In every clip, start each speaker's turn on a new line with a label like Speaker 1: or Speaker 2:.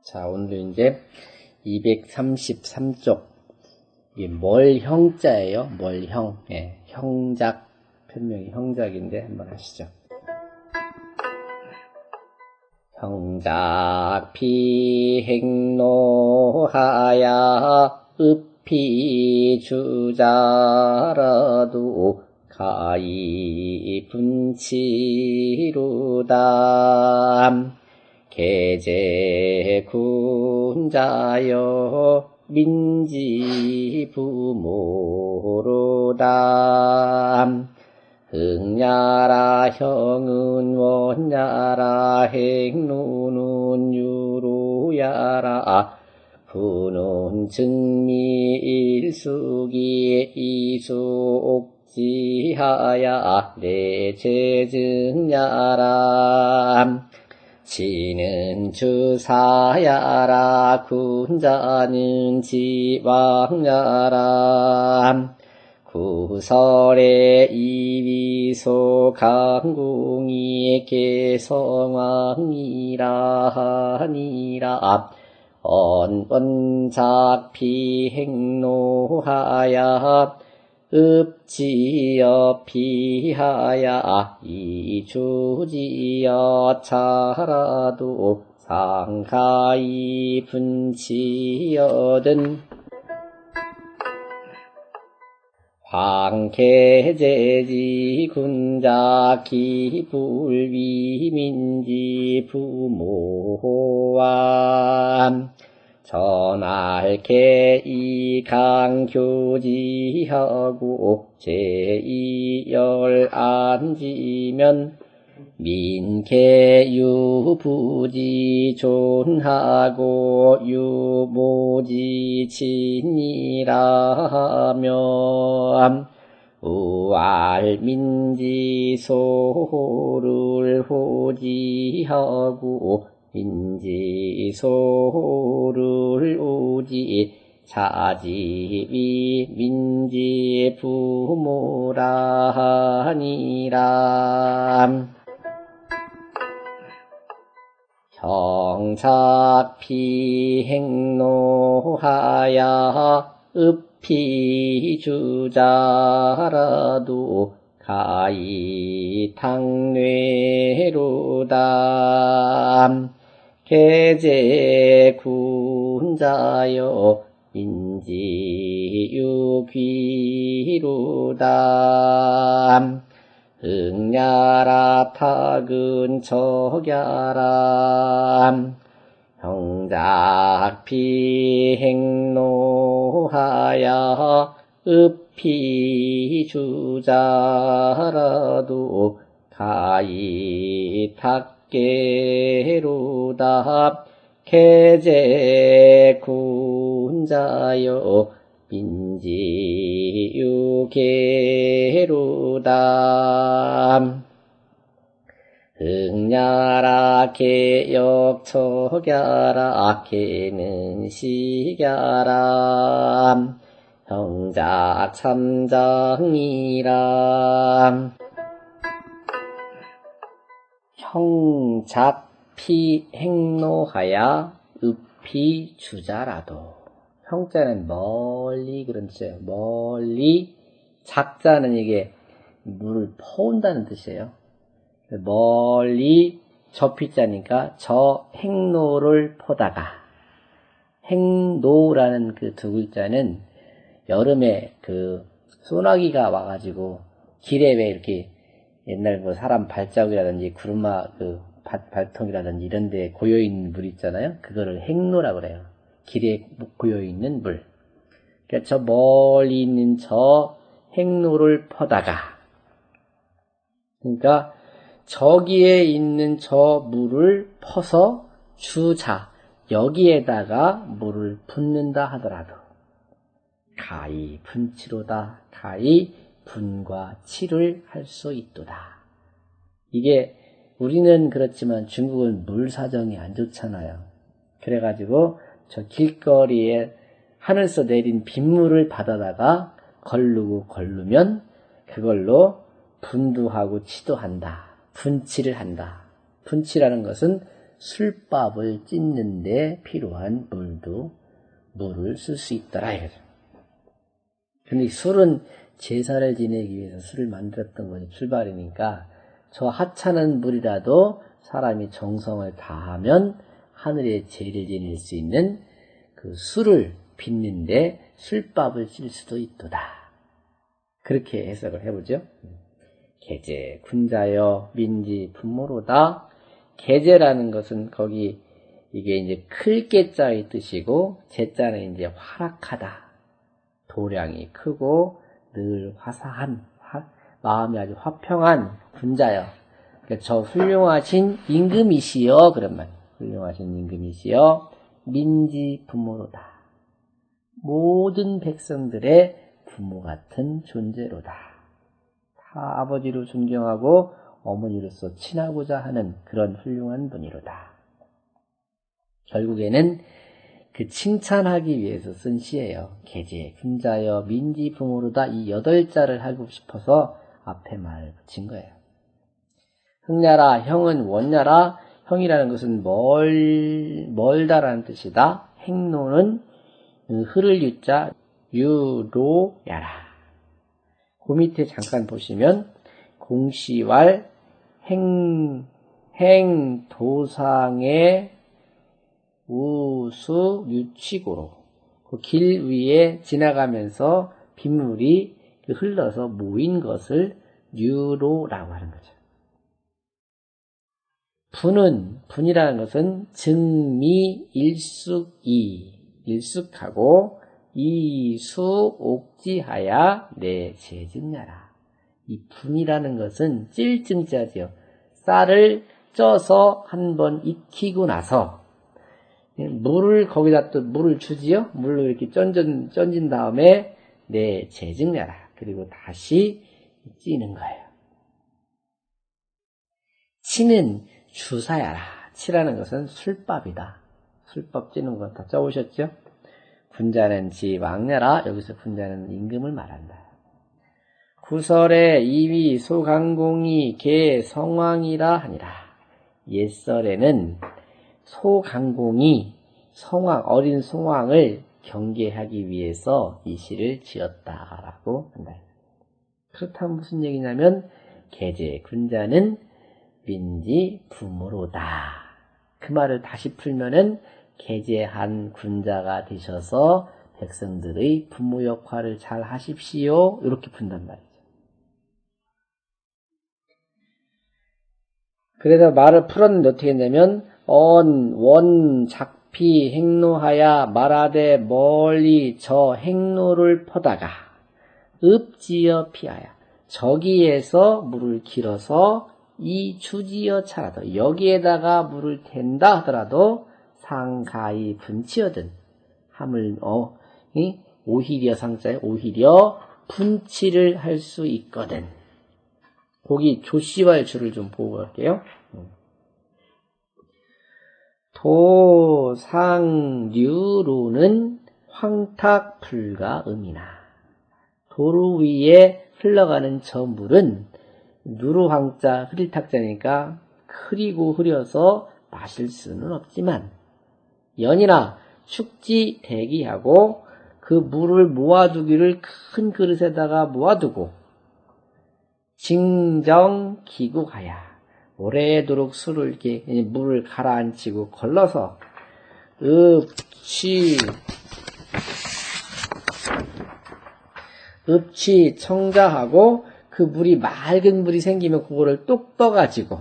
Speaker 1: 자, 오늘 이제 233쪽, 이게 멀형자예요. 멀형. 예, 형작, 편명이 형작인데 한번 하시죠. 형작 피행노하야 읍피 주자라도 가히 분치루다. 계제 군자여 민지 부모로다. 흥야라 형은 원야라 행누는 유로야라 부는 증미 일수기 이수옥지하야 내체증야라. 지는 주사야라 군자는 지왕야라. 구설의 이위소 강궁이 개성왕이라 하니라. 언번작 피행노하야 읍지여 피하야 이주지여 차라도 상가이 분치여든. 황계제지 군자 기불위민지 부모와 전할계 이강교지하고 제2열 안지면 민계유부지 존하고 유모지 친이라며 우알민지 소를 호지하고 민지소를 오지 자지위 민지 부모라 하니라. 형작 피행노하야 읍피 주자라도 가히 탕뇌로다. 계제 군자여 인지유귀로다. 흥야라 탁은 척야라. 형작 피행노하야 읍피 주자라도 가히 탁계로다. 계제 군자여 민지유계로다. 흥야라 계역척야라 계는 시야라. 형작 참장이라. 형작 피행노하야 읍피 주자라도. 형자는 멀리 그런 뜻이에요. 멀리. 작자는 이게 물을 퍼온다는 뜻이에요. 멀리 저피자니까 저 행노를 퍼다가. 행노라는 그 두 글자는 여름에 그 소나기가 와가지고 길에 왜 이렇게 옛날 뭐 사람 발자국이라든지 구르마 그 발통이라든지 이런 데 고여있는 물 있잖아요. 그거를 행노라고 그래요. 길에 고여있는 물. 그러니까 저 멀리 있는 저 행노를 퍼다가. 그러니까 저기에 있는 저 물을 퍼서 주자, 여기에다가 물을 붓는다 하더라도 가히 분치로다. 가히 분과 치를 할 수 있도다. 이게 우리는 그렇지만 중국은 물 사정이 안 좋잖아요. 그래가지고 저 길거리에 하늘서 내린 빗물을 받아다가 걸르면 그걸로 분두하고 치도한다. 분치를 한다. 분치라는 것은 술밥을 찢는데 필요한 물을 쓸 수 있더라 이거죠. 근데 술은 제사를 지내기 위해서 술을 만들었던 것이 출발이니까 저 하찮은 물이라도 사람이 정성을 다하면 하늘의 제를 지낼 수 있는 그 술을 빚는데 술밥을 찔 수도 있도다. 그렇게 해석을 해보죠. 계제 군자여 민지 분모로다. 계제라는 것은 거기 이게 이제 클 깨자의 뜻이고 제자는 이제 활악하다. 도량이 크고 늘 화사한 마음이 아주 화평한 군자여. 그러니까 저 훌륭하신 임금이시여 그런 말. 훌륭하신 임금이시여 민지 부모로다. 모든 백성들의 부모 같은 존재로다. 다 아버지로 존경하고 어머니로서 친하고자 하는 그런 훌륭한 분이로다. 결국에는 그 칭찬하기 위해서 쓴 시예요. 계제, 군자여, 민지, 부모로다. 이 8자를 하고 싶어서 앞에 말을 붙인 거예요. 흥냐라, 형은 원냐라. 형이라는 것은 멀다라는 뜻이다. 행노는 흐를 유자, 유로야라. 그 밑에 잠깐 보시면 공시왈 행도상의 우수 유치고로 그 길 위에 지나가면서 빗물이 흘러서 모인 것을 유로라고 하는 거죠. 분이라는 것은 증미 일숙하고 이수 옥지하야 내 재증냐라. 이 분이라는 것은 찔증자지요. 쌀을 쪄서 한번 익히고 나서 물을 거기다 또 물을 주지요. 물로 이렇게 쪄진 다음에 내 재증냐라. 그리고 다시 찌는 거예요. 치는 주사야라. 치라는 것은 술밥이다. 술밥 찌는 거 다 써오셨죠? 군자는 지왕냐라. 여기서 군자는 임금을 말한다. 구설에 이위 소강공이 개 성왕이라 하니라. 옛설에는 소강공이 어린 송왕을 경계하기 위해서 이 시를 지었다라고 한다. 그렇다면 무슨 얘기냐면 계제 군자는 민지 부모로다. 그 말을 다시 풀면은 계제한 군자가 되셔서 백성들의 부모 역할을 잘 하십시오. 이렇게 푼단 말이죠. 그래서 말을 풀었는데 어떻게 했냐면 원 작피 행노하야 말하되 멀리 저 행노를 퍼다가 읍지어 피하야 저기에서 물을 길어서 이 주지어 차라도 여기에다가 물을 댄다 하더라도 상가히 분치어든 함을 오히려 상자에 오히려 분치를 할 수 있거든. 거기 조씨와의 주를 좀 보고 갈게요. 도상류로는 황탁 불가음이나 도로 위에 흘러가는 저 물은 누루황자 흐릴 탁자니까 흐리고 흐려서 마실 수는 없지만 연이나 축지 대기하고 그 물을 모아두기를 큰 그릇에다가 모아두고 징정 기구하야 오래도록 술을 이렇게 물을 가라앉히고 걸러서 읍치 청자하고 그 물이 맑은 물이 생기면 그거를 똑 떠가지고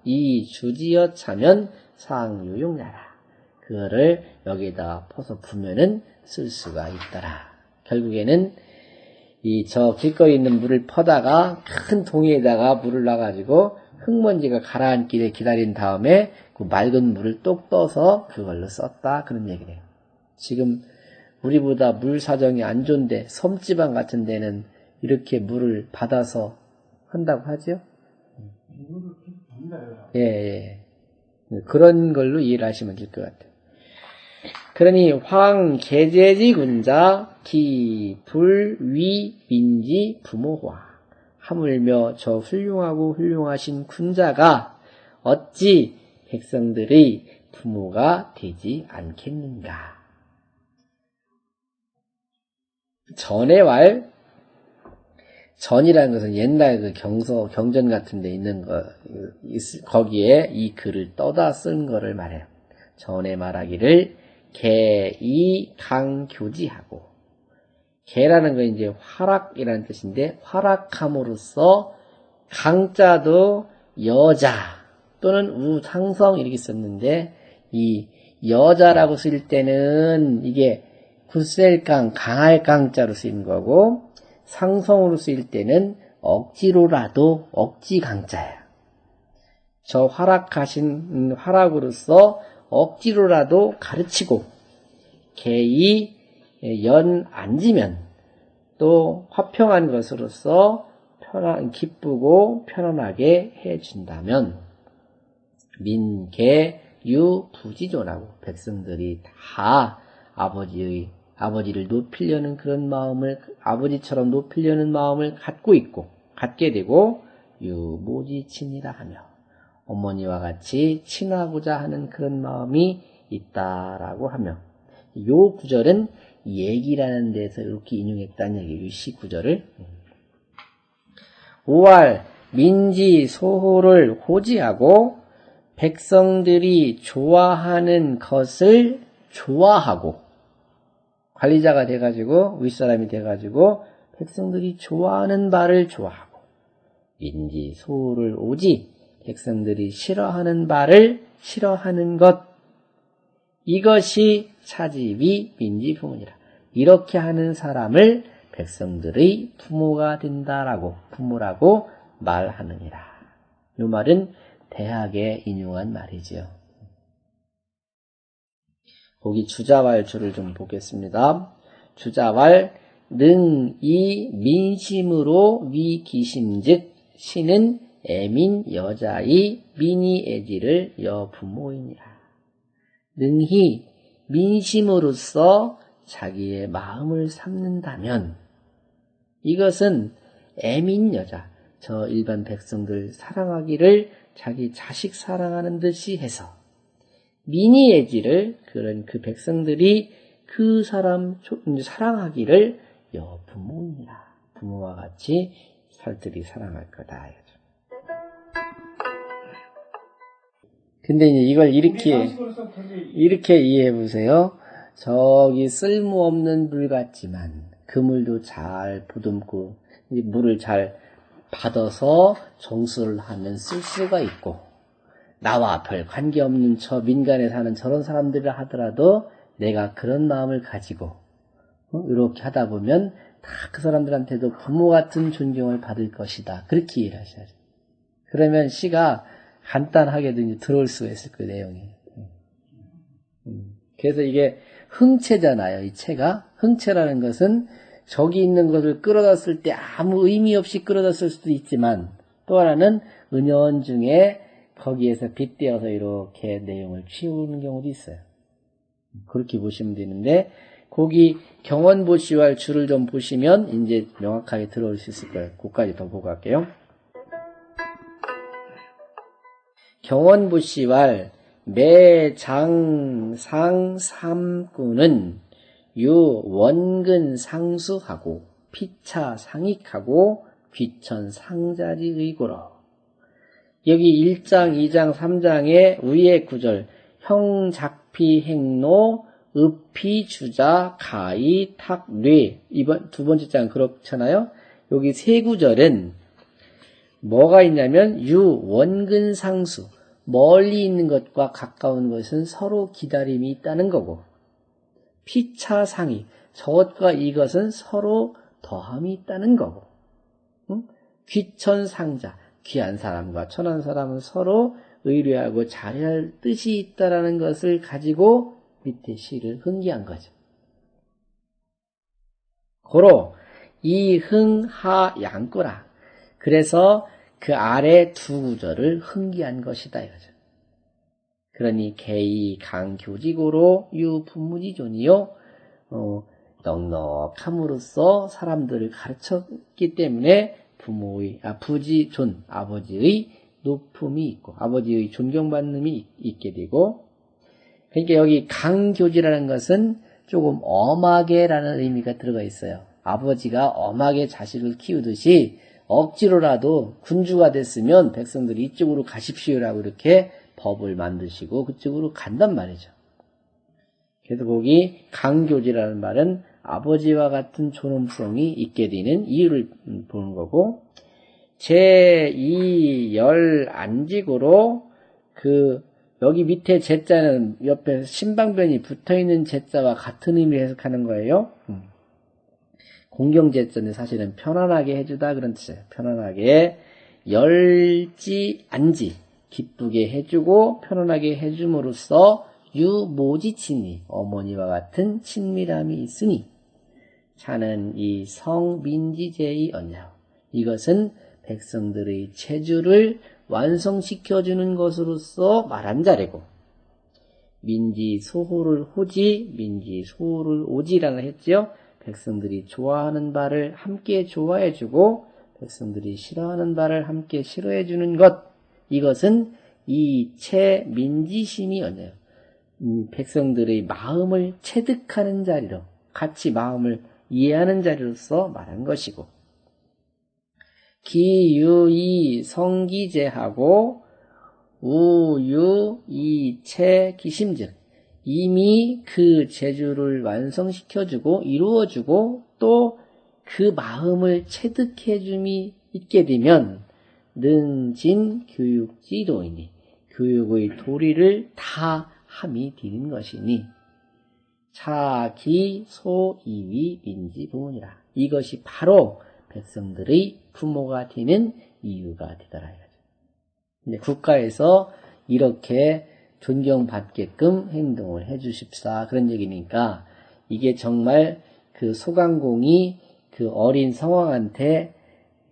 Speaker 1: 이 주지어 차면 상유용야라. 그거를 여기다 퍼서 부면은 쓸 수가 있더라. 결국에는 저 길거리 있는 물을 퍼다가 큰 동이에다가 물을 놔가지고 흙먼지가 가라앉기를 기다린 다음에 그 맑은 물을 똑 떠서 그걸로 썼다. 그런 얘기래요. 지금 우리보다 물 사정이 안 좋은데 섬지방 같은 데는 이렇게 물을 받아서 한다고 하죠? 예. 그런 걸로 이해를 하시면 될 것 같아요. 그러니 황계제지 군자 기불위 민지 부모화 하물며 저 훌륭하고 훌륭하신 군자가 어찌 백성들의 부모가 되지 않겠는가. 전의 왈, 전이라는 것은 옛날 그 경전 같은 데 있는 거기에 이 글을 떠다 쓴 거를 말해요. 전에 말하기를 개이 강교지하고, 개라는 건 이제 활악이라는 뜻인데, 활악함으로써 강자도 여자 또는 우상성 이렇게 썼는데, 이 여자라고 쓸 때는 이게 굳셀강, 강할 강자로 쓰이는 거고, 상성으로 쓰일 때는 억지로라도 억지 강자야. 저 활악하신 활악으로서 억지로라도 가르치고, 개이 연 앉으면 또 화평한 것으로서 기쁘고 편안하게 해준다면, 민개 유 부지존하고, 백성들이 다 아버지를 높이려는 그런 마음을, 아버지처럼 높이려는 마음을 갖게 되고, 유모지친이라 하며, 어머니와 같이 친하고자 하는 그런 마음이 있다라고 하며, 요 구절은 얘기라는 데서 이렇게 인용했다는 얘기예요. 이 시 구절을. 5월 민지 소호를 호지하고, 백성들이 좋아하는 것을 좋아하고, 관리자가 돼가지고, 윗사람이 돼가지고, 백성들이 좋아하는 바를 좋아하고, 민지 소호를 오지, 백성들이 싫어하는 바를 싫어하는 것, 이것이 차집이 민지 부모니라. 이렇게 하는 사람을 백성들의 부모가 된다라고, 부모라고 말하느니라. 이 말은 대학에 인용한 말이지요. 거기 주자왈주를 좀 보겠습니다. 주자왈 능이 민심으로 위기심즉 신은 애민 여자의 민이애지를 여부모이니라. 능히 민심으로써 자기의 마음을 삼는다면, 이것은 애민 여자, 저 일반 백성들 사랑하기를 자기 자식 사랑하는 듯이 해서, 민이애지를, 그런 그 백성들이 그 사람 사랑하기를 여부모이니라. 부모와 같이 살들이 사랑할 거다. 근데 이제 이걸 이렇게 이해해 보세요. 저기 쓸모없는 물 같지만 그물도 잘 보듬고 물을 잘 받아서 정수를 하면 쓸 수가 있고, 나와 별 관계없는 저 민간에 사는 저런 사람들을 하더라도 내가 그런 마음을 가지고 이렇게 하다 보면 다 그 사람들한테도 부모 같은 존경을 받을 것이다. 그렇게 이해를 하셔야죠. 그러면 시가 간단하게도 들어올 수가 있을 거예요, 내용이. 그래서 이게 흥체잖아요, 이 체가. 흥체라는 것은 저기 있는 것을 끌어다 쓸 때 아무 의미 없이 끌어다 쓸 수도 있지만, 또 하나는 은연중에 거기에서 빗대어서 이렇게 내용을 치우는 경우도 있어요. 그렇게 보시면 되는데, 거기 경원보시왈 줄을 좀 보시면 이제 명확하게 들어올 수 있을 거예요. 그까지 더 보고 갈게요. 경원보시왈 매장상 삼구는 유 원근 상수하고 피차 상익하고 귀천 상자지 의고러. 여기 1장, 2장, 3장의 위의 구절, 형, 작피, 행노, 읍피, 주자, 가이, 탁, 뇌. 이번 두 번째 장 그렇잖아요. 여기 세 구절은 뭐가 있냐면 유, 원근, 상수. 멀리 있는 것과 가까운 것은 서로 기다림이 있다는 거고, 피차, 상이. 저것과 이것은 서로 더함이 있다는 거고, 귀천, 상자. 귀한 사람과 천한 사람은 서로 의뢰하고 잘할 뜻이 있다라는 것을 가지고 밑에 시를 흥기한 거죠. 고로 이흥하 양꼬라. 그래서 그 아래 두 구절을 흥기한 것이다 이거죠. 그러니 개이 강교지고로 유분무지존이요, 넉넉함으로써 사람들을 가르쳤기 때문에 부지존, 아버지의 높음이 있고 아버지의 존경받음이 있게 되고, 그러니까 여기 강교지라는 것은 조금 엄하게라는 의미가 들어가 있어요. 아버지가 엄하게 자식을 키우듯이 억지로라도 군주가 됐으면 백성들이 이쪽으로 가십시오라고 이렇게 법을 만드시고 그쪽으로 간단 말이죠. 그래서 거기 강교지라는 말은 아버지와 같은 존엄성이 있게 되는 이유를 보는 거고, 제2열 여기 밑에 제자는 옆에 신방변이 붙어있는 제자와 같은 의미를 해석하는 거예요. 공경제자는 사실은 편안하게 해주다 그런 뜻이에요. 편안하게 열지 안지 기쁘게 해주고 편안하게 해줌으로써 유모지친이 어머니와 같은 친밀함이 있으니 차는 이 성민지제의 언약, 이것은 백성들의 체주를 완성시켜주는 것으로서 말한 자래고, 민지 소호를 호지 민지 소호를 오지라는 했지요. 백성들이 좋아하는 바를 함께 좋아해주고 백성들이 싫어하는 바를 함께 싫어해주는 것, 이것은 이 체민지심이 언약, 백성들의 마음을 체득하는 자리로, 같이 마음을 이해하는 자리로서 말한 것이고, 기유이 성기제하고 우유이체 기심즉, 이미 그 재주를 완성시켜주고 이루어주고 또 그 마음을 체득해줌이 있게 되면 능진 교육지도이니 교육의 도리를 다 함이 되는 것이니 차기 소이위 민지 부문이라, 이것이 바로 백성들의 부모가 되는 이유가 되더라. 이제 국가에서 이렇게 존경받게끔 행동을 해주십사 그런 얘기니까, 이게 정말 그 소강공이 그 어린 성왕한테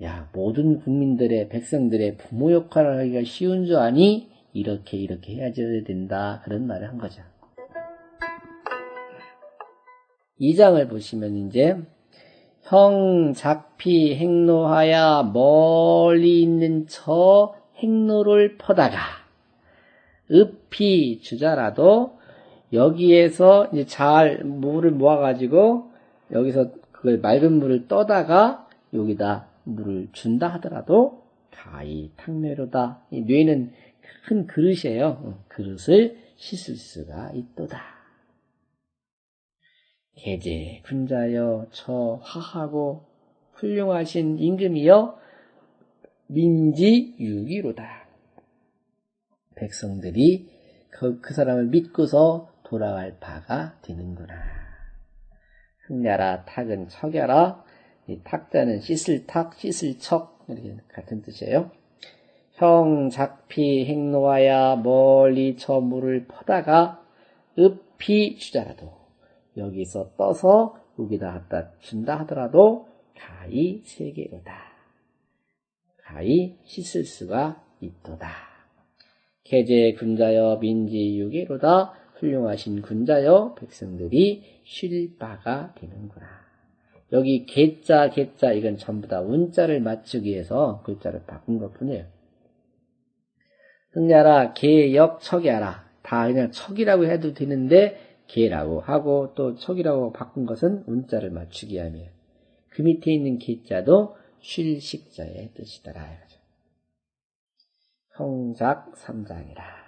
Speaker 1: 야, 모든 국민들의 백성들의 부모 역할을 하기가 쉬운 줄 아니? 이렇게 해야져야 된다 그런 말을 한 거죠. 2장을 보시면 이제 형 작피 행로하야 멀리 있는 저 행로를 퍼다가 읍피 주자라도, 여기에서 이제 잘 물을 모아가지고 여기서 그 맑은 물을 떠다가 여기다 물을 준다 하더라도 가히 탕매로다. 이 뇌는 큰 그릇이에요. 그릇을 씻을 수가 있도다. 계제 군자여 저 화하고 훌륭하신 임금이여 민지 유기로다. 백성들이 그 사람을 믿고서 돌아갈 바가 되는구나. 흑야라 탁은 척야라, 이 탁자는 씻을 탁, 씻을 척, 이렇게 같은 뜻이에요. 형 작피 행노하야 멀리 저 물을 퍼다가 읍피 주자라도, 여기서 떠서 여기다 갖다 준다 하더라도 가히 세계로다. 가히 씻을 수가 있도다. 계제 군자여 민지 유계로다. 훌륭하신 군자여 백성들이 쉴 바가 되는구나. 여기 개자 이건 전부 다 운자를 맞추기 위해서 글자를 바꾼 것 뿐이에요. 흑야라 개역 척야라, 다 그냥 척이라고 해도 되는데 개라고 하고 또 척이라고 바꾼 것은 운자를 맞추기 위함이에요. 그 밑에 있는 개자도 쉴 식자의 뜻이더라. 형작 3장이라.